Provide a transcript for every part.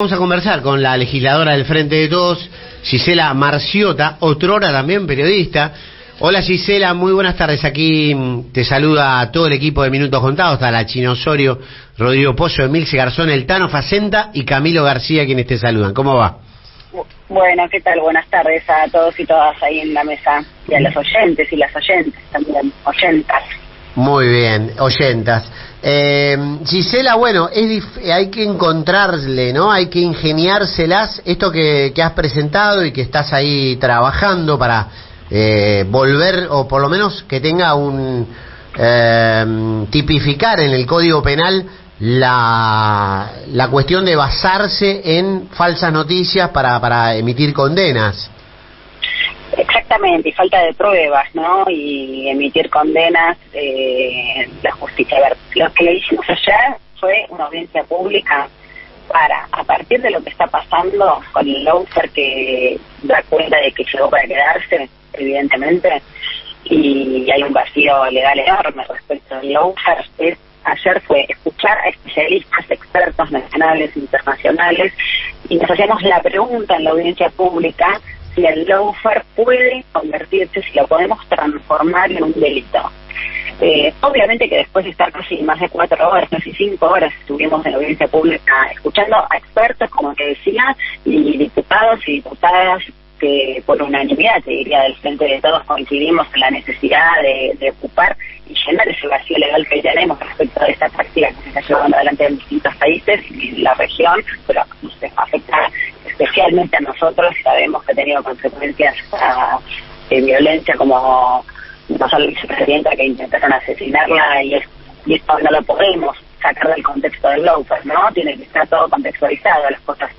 Vamos a conversar con la legisladora del Frente de Todos, Gisela Marciota, otrora también periodista. Hola Gisela, muy buenas tardes. Aquí te saluda todo el equipo de Minutos Contados, está la China Osorio, Rodrigo Pollo, Emilce Garzón, El Tano Facenta y Camilo García, quienes te saludan. ¿Cómo va? Bueno, ¿qué tal? Buenas tardes a todos y todas ahí en la mesa, y a los oyentes y las oyentes también, oyentas. Muy bien, oyentas. Gisela, bueno, hay que encontrarle, ¿no? Hay que ingeniárselas, esto que has presentado y que estás ahí trabajando para volver, o por lo menos que tenga tipificar en el Código Penal la cuestión de basarse en falsas noticias para emitir condenas. Exactamente, y falta de pruebas, ¿no? Y emitir condenas, la justicia. A ver, lo que le hicimos ayer fue una audiencia pública para, a partir de lo que está pasando con el lawfare, que da cuenta de que llegó para quedarse, evidentemente, y hay un vacío legal enorme respecto al lawfare. Ayer fue escuchar a especialistas, expertos nacionales e internacionales, y nos hacíamos la pregunta en la audiencia pública si el lawfare puede convertirse, si lo podemos transformar en un delito. Obviamente que después de estar casi más de 4 horas, casi 5 horas, estuvimos en la audiencia pública escuchando a expertos, como te decía, y diputados y diputadas que por unanimidad, te diría, del Frente de Todos coincidimos en la necesidad de ocupar y llenar ese vacío legal que tenemos respecto de esta práctica que se está llevando adelante en distintos países y en la región, pero nos afecta especialmente a nosotros. Sabemos que ha tenido consecuencias de violencia, como pasó la vicepresidenta, que intentaron asesinarla, y esto no lo podemos sacar del contexto del lawfare, ¿no? Tiene que estar todo contextualizado, las cosas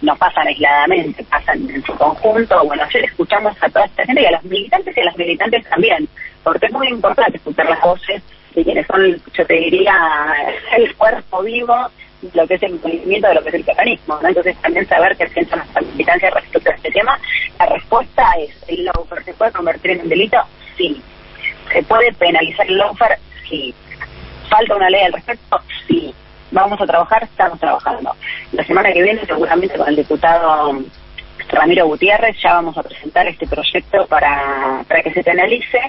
no pasan aisladamente, pasan en su conjunto. Bueno, ayer escuchamos a toda esta gente y a los militantes y a las militantes también, porque es muy importante escuchar las voces de quienes son, yo te diría, el cuerpo vivo, lo que es el conocimiento de lo que es el peronismo, ¿no? Entonces también saber qué piensan las militancias respecto a este tema. La respuesta es: ¿el lawfare se puede convertir en un delito? Sí. ¿Se puede penalizar el lawfare? Sí. ¿Falta una ley al respecto? Sí. ¿Vamos a trabajar? Estamos trabajando. La semana que viene, seguramente con el diputado Ramiro Gutiérrez, ya vamos a presentar este proyecto para que se penalice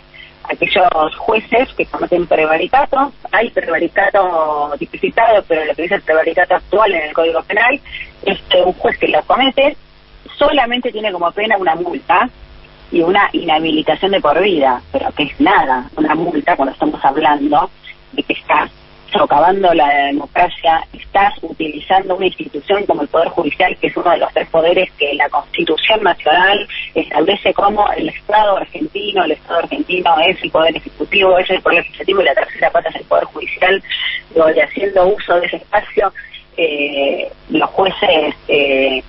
aquellos jueces que cometen prevaricato. Hay prevaricato tipificado, pero lo que dice el prevaricato actual en el Código Penal es que un juez que lo comete solamente tiene como pena una multa y una inhabilitación de por vida, pero que es nada, una multa cuando estamos hablando de que estás socavando la democracia, estás utilizando una institución como el Poder Judicial, que es uno de los 3 poderes que la Constitución Nacional establece como el Estado argentino. El Estado argentino es el Poder Ejecutivo, es el Poder Legislativo, y la tercera pata es el Poder Judicial. Y haciendo uso de ese espacio, los jueces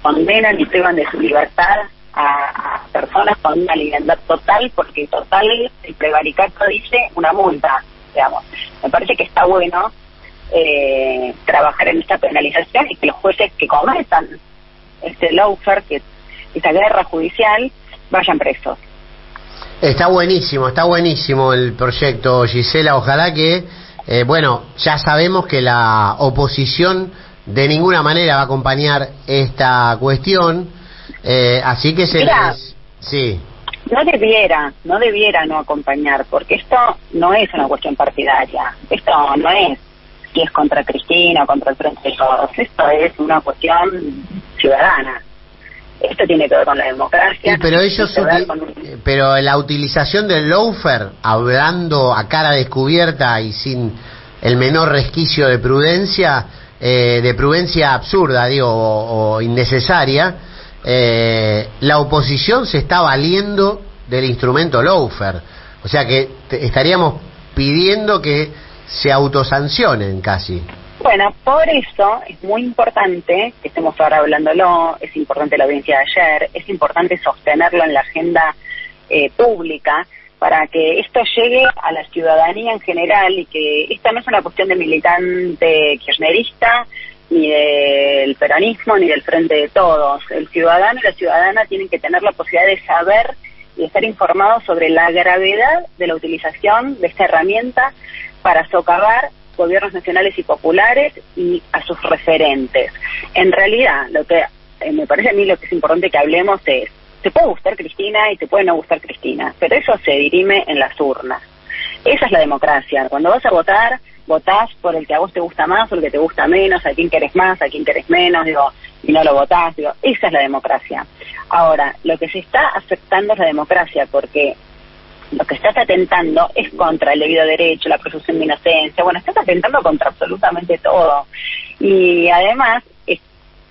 condenan y privan de su libertad a personas con una libertad total, porque total, el prevaricato dice una multa, digamos. Me parece que está bueno trabajar en esta penalización y que los jueces que cometan este lawfare, esta guerra judicial, vayan presos. Está buenísimo el proyecto, Gisela. Ojalá que, bueno, ya sabemos que la oposición de ninguna manera va a acompañar esta cuestión, así que sí. No debiera no acompañar, porque esto no es una cuestión partidaria. Esto no es si es contra Cristina o contra el Frente de Todos. Esto es una cuestión ciudadana. Esto tiene que ver con la democracia. Sí, pero la utilización del lawfare, hablando a cara descubierta y sin el menor resquicio de prudencia absurda, digo, o innecesaria, la oposición se está valiendo del instrumento lawfare. O sea que estaríamos pidiendo que se autosancionen casi. Bueno, por eso es muy importante que estemos ahora hablándolo, es importante la audiencia de ayer, es importante sostenerlo en la agenda pública, para que esto llegue a la ciudadanía en general, y que esta no es una cuestión de militante kirchnerista, ni del peronismo, ni del Frente de Todos. El ciudadano y la ciudadana tienen que tener la posibilidad de saber y de estar informados sobre la gravedad de la utilización de esta herramienta para socavar gobiernos nacionales y populares y a sus referentes. En realidad, lo que me parece a mí lo que es importante que hablemos es, te puede gustar Cristina y te puede no gustar Cristina, pero eso se dirime en las urnas. Esa es la democracia. Cuando vas a votar, votás por el que a vos te gusta más o el que te gusta menos, a quién querés más, a quién querés menos, y no lo votás, esa es la democracia. Ahora, lo que se está afectando es la democracia, porque lo que estás atentando es contra el debido derecho, la presunción de inocencia, estás atentando contra absolutamente todo. Y además,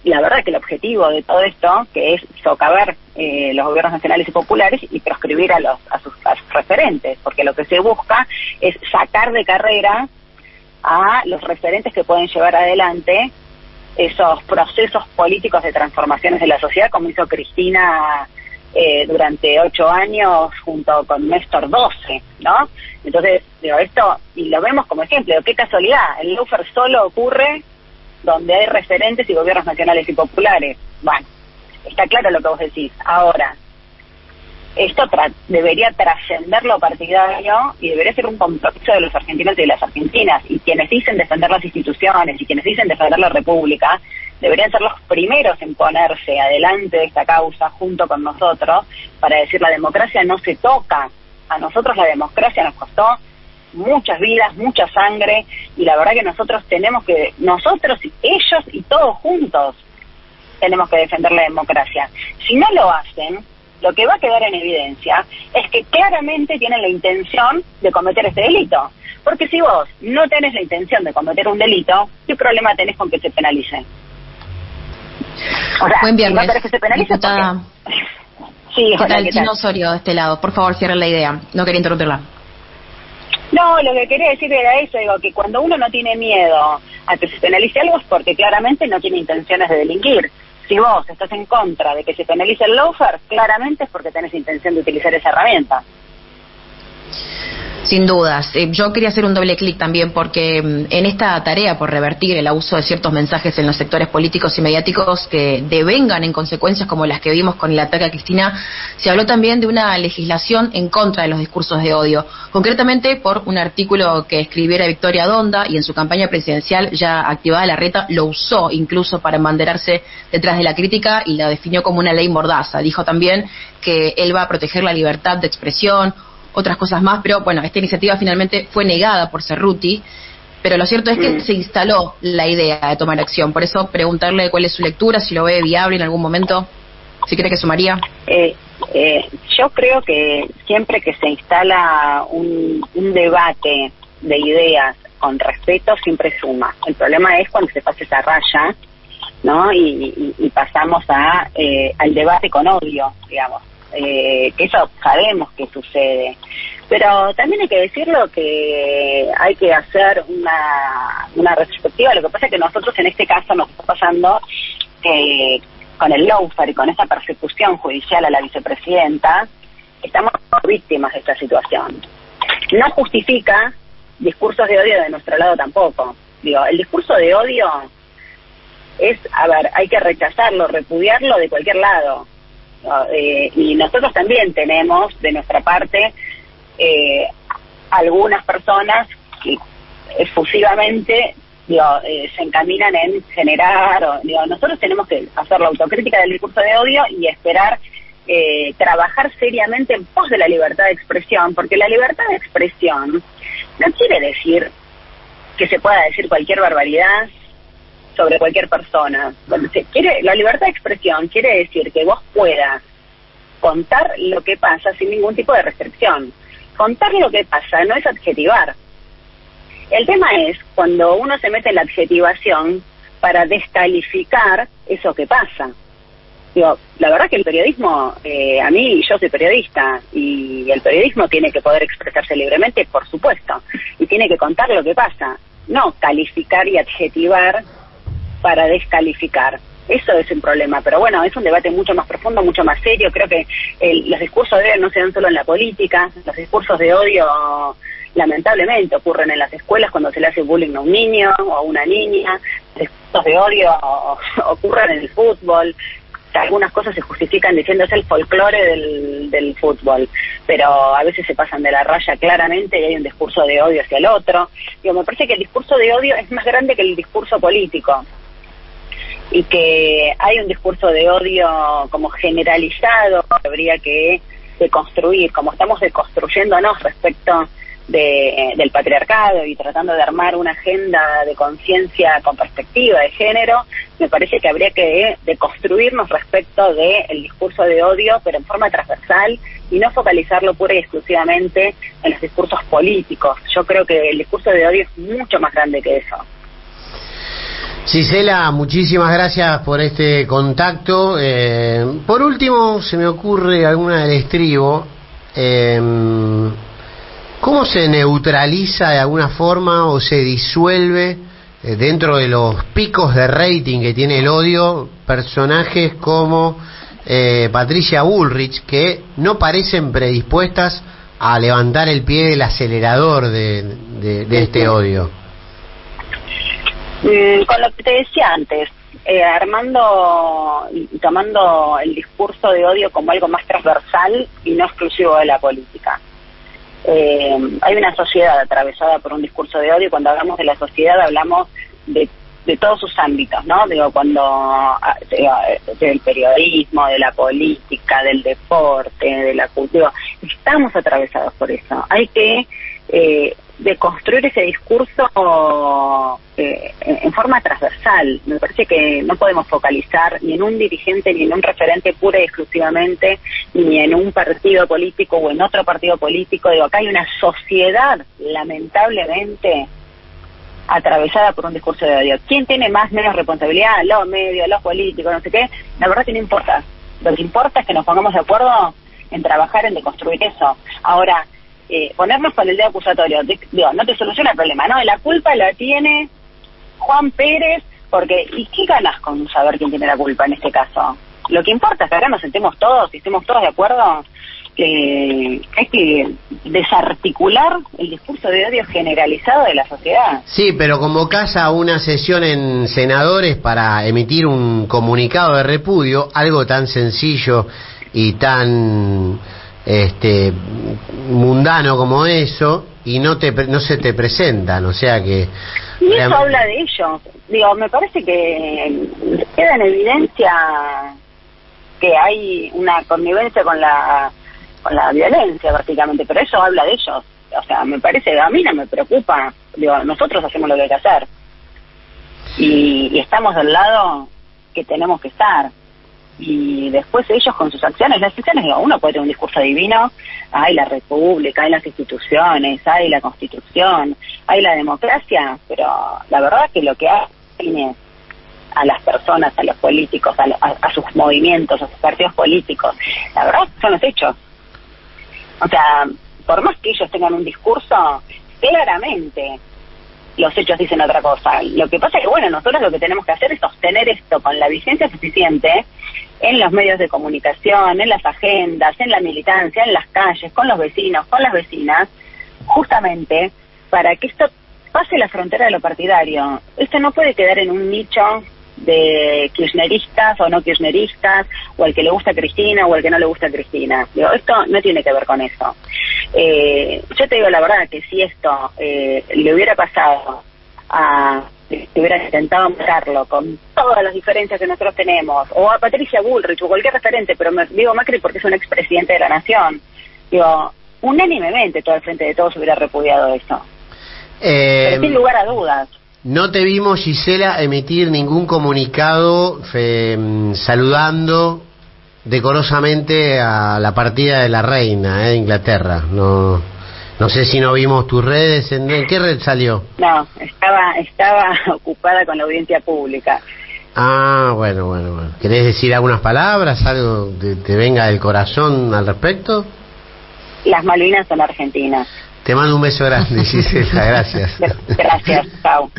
la verdad que el objetivo de todo esto, que es socavar los gobiernos nacionales y populares y proscribir a sus referentes, porque lo que se busca es sacar de carrera a los referentes que pueden llevar adelante esos procesos políticos de transformaciones de la sociedad, como hizo Cristina durante 8 años junto con Néstor 12, ¿no? Entonces, esto, y lo vemos como ejemplo, qué casualidad, el lawfare solo ocurre donde hay referentes y gobiernos nacionales y populares. Bueno, está claro lo que vos decís. Ahora, esto debería trascender lo partidario y debería ser un compromiso de los argentinos y de las argentinas. Y quienes dicen defender las instituciones y quienes dicen defender la República deberían ser los primeros en ponerse adelante de esta causa junto con nosotros para decir la democracia no se toca. A nosotros la democracia nos costó muchas vidas, mucha sangre, y la verdad que nosotros, ellos y todos juntos tenemos que defender la democracia. Si no lo hacen, lo que va a quedar en evidencia es que claramente tienen la intención de cometer este delito. Porque si vos no tenés la intención de cometer un delito, ¿qué problema tenés con que se penalice? O sea, buen viernes, si no querés que se penalice, diputada. Sí, ¿Qué tal? Gina Osorio, de este lado. Por favor, cierre la idea. No quería interrumpirla. No, lo que quería decir era eso, que cuando uno no tiene miedo a que se penalice algo es porque claramente no tiene intenciones de delinquir. Si vos estás en contra de que se penalice el lawfare, claramente es porque tenés intención de utilizar esa herramienta. Sin dudas. Yo quería hacer un doble clic también porque en esta tarea por revertir el abuso de ciertos mensajes en los sectores políticos y mediáticos que devengan en consecuencias como las que vimos con el ataque a Cristina, se habló también de una legislación en contra de los discursos de odio. Concretamente por un artículo que escribiera Victoria Donda y en su campaña presidencial ya activada Larreta lo usó incluso para embanderarse detrás de la crítica y la definió como una ley mordaza. Dijo también que él va a proteger la libertad de expresión, otras cosas más, pero esta iniciativa finalmente fue negada por Cerruti, pero lo cierto es que se instaló la idea de tomar acción. Por eso preguntarle cuál es su lectura, si lo ve viable en algún momento, si cree que sumaría. Yo creo que siempre que se instala un debate de ideas con respeto, siempre suma. El problema es cuando se pasa esa raya, ¿no? Y pasamos al debate con odio, digamos. Que eso sabemos que sucede, pero también hay que decirlo que hay que hacer una retrospectiva. Lo que pasa es que nosotros en este caso nos está pasando con el lawfare y con esa persecución judicial a la vicepresidenta, estamos víctimas de esta situación. No justifica discursos de odio de nuestro lado tampoco. El discurso de odio es, hay que rechazarlo, repudiarlo de cualquier lado. Y nosotros también tenemos de nuestra parte algunas personas que efusivamente se encaminan en generar nosotros tenemos que hacer la autocrítica del discurso de odio y esperar trabajar seriamente en pos de la libertad de expresión, porque la libertad de expresión no quiere decir que se pueda decir cualquier barbaridad sobre cualquier persona. La libertad de expresión quiere decir que vos puedas contar lo que pasa sin ningún tipo de restricción. Contar lo que pasa no es adjetivar. El tema es cuando uno se mete en la adjetivación para descalificar eso que pasa. La verdad que el periodismo, yo soy periodista y el periodismo tiene que poder expresarse libremente, por supuesto, y tiene que contar lo que pasa, no calificar y adjetivar para descalificar. Eso es un problema, pero bueno, es un debate mucho más profundo, mucho más serio. Creo que los discursos de odio no se dan solo en la política. Los discursos de odio lamentablemente ocurren en las escuelas cuando se le hace bullying a un niño o a una niña. Los discursos de odio ocurren en el fútbol. hasta algunas cosas se justifican diciendo es el folclore del fútbol, pero a veces se pasan de la raya claramente y hay un discurso de odio hacia el otro. Digo, me parece que el discurso de odio es más grande que el discurso político, y que hay un discurso de odio como generalizado que habría que deconstruir, como estamos deconstruyéndonos respecto del patriarcado y tratando de armar una agenda de conciencia con perspectiva de género. Me parece que habría que deconstruirnos respecto del discurso de odio, pero en forma transversal, y no focalizarlo pura y exclusivamente en los discursos políticos. Yo creo que el discurso de odio es mucho más grande que eso. Gisela, muchísimas gracias por este contacto. Por último, se me ocurre alguna del estribo. ¿Cómo se neutraliza de alguna forma o se disuelve dentro de los picos de rating que tiene el odio personajes como Patricia Bullrich, que no parecen predispuestas a levantar el pie del acelerador de este odio? Con lo que te decía antes, armando y tomando el discurso de odio como algo más transversal y no exclusivo de la política. Hay una sociedad atravesada por un discurso de odio. Cuando hablamos de la sociedad hablamos de todos sus ámbitos, ¿no? Digo, del periodismo, de la política, del deporte, de la cultura. Estamos atravesados por eso. Hay que deconstruir ese discurso en forma transversal. Me parece que no podemos focalizar ni en un dirigente ni en un referente pura y exclusivamente, ni en un partido político o en otro partido político. Digo, acá hay una sociedad lamentablemente atravesada por un discurso de odio. ¿Quién tiene más menos responsabilidad? Los medios, los políticos, no sé qué. La verdad que no importa. Lo que importa es que nos pongamos de acuerdo en trabajar en deconstruir eso. Ahora, ponernos con el dedo acusatorio, digo, no te soluciona el problema, ¿no? La culpa la tiene Juan Pérez, porque ¿y qué ganas con saber quién tiene la culpa en este caso? Lo que importa es que acá nos sentemos todos y estemos todos de acuerdo que hay que desarticular el discurso de odio generalizado de la sociedad. Sí, pero convocás a una sesión en senadores para emitir un comunicado de repudio, algo tan sencillo y tan mundano como eso, y no se te presentan, o sea que... Y eso habla de ellos. Digo, me parece que queda en evidencia que hay una connivencia con la violencia, básicamente, pero eso habla de ellos. O sea, me parece, a mí no me preocupa. Digo, nosotros hacemos lo que hay que hacer. Y estamos del lado que tenemos que estar. Y después ellos con sus acciones, las acciones, digo, uno puede tener un discurso divino, hay la república, hay las instituciones, hay la constitución, hay la democracia, pero la verdad que lo que hace a las personas, a los políticos, a sus movimientos, a sus partidos políticos, la verdad son los hechos. O sea, por más que ellos tengan un discurso, claramente los hechos dicen otra cosa. Lo que pasa es que, bueno, nosotros lo que tenemos que hacer es sostener esto con la vigencia suficiente en los medios de comunicación, en las agendas, en la militancia, en las calles, con los vecinos, con las vecinas, justamente para que esto pase la frontera de lo partidario. Esto no puede quedar en un nicho de kirchneristas o no kirchneristas, o el que le gusta a Cristina o el que no le gusta a Cristina. Digo, esto no tiene que ver con eso. Yo te digo la verdad que si esto le hubiera pasado si hubiera intentado marcarlo con todas las diferencias que nosotros tenemos, o a Patricia Bullrich o cualquier referente, pero me digo Macri porque es un expresidente de la nación, digo, unánimemente todo el Frente de Todos hubiera repudiado eso. Pero sin lugar a dudas. No te vimos, Gisela, emitir ningún comunicado saludando decorosamente a la partida de la reina de Inglaterra. No sé si no vimos tus redes. ¿En qué red salió? No, estaba ocupada con la audiencia pública. Ah, bueno. ¿Querés decir algunas palabras, algo que te venga del corazón al respecto? Las Malvinas son argentinas. Te mando un beso grande, Gisela, gracias. Gracias, chao.